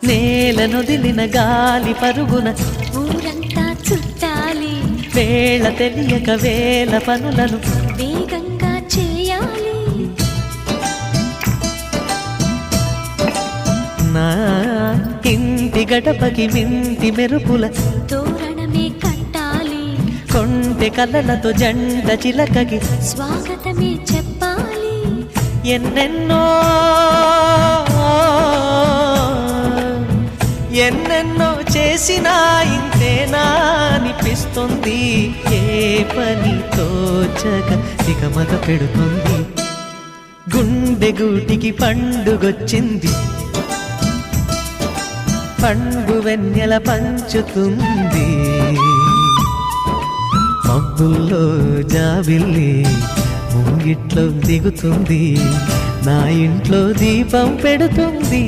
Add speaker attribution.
Speaker 1: నేలనొదిలిన గాలి పరుగున
Speaker 2: ఊరంతా చుట్టాలి,
Speaker 1: వేళ తెలియక వేల పనులను
Speaker 2: వేగంగా చేయాలి.
Speaker 1: నా ఇంటి గడపకి మింటి మెరుపుల
Speaker 2: తోరణమే కట్టాలి,
Speaker 1: కొంటె కలలతో జంట చిలకకి
Speaker 2: స్వాగతమే చెప్పాలి.
Speaker 1: ఎన్నెన్నో ఎన్నెన్నో చేసినా ఇంతేనా అనిపిస్తుంది. ఏ పని తోచక దిగమగ పెడుతుంది. గుండె గూటికి పండుగొచ్చింది, పండు వెన్నెల పంచుతుంది. మబ్బుల్లో జాబిల్లి ముంగిట్లో దిగుతుంది, నా ఇంట్లో దీపం పెడుతుంది.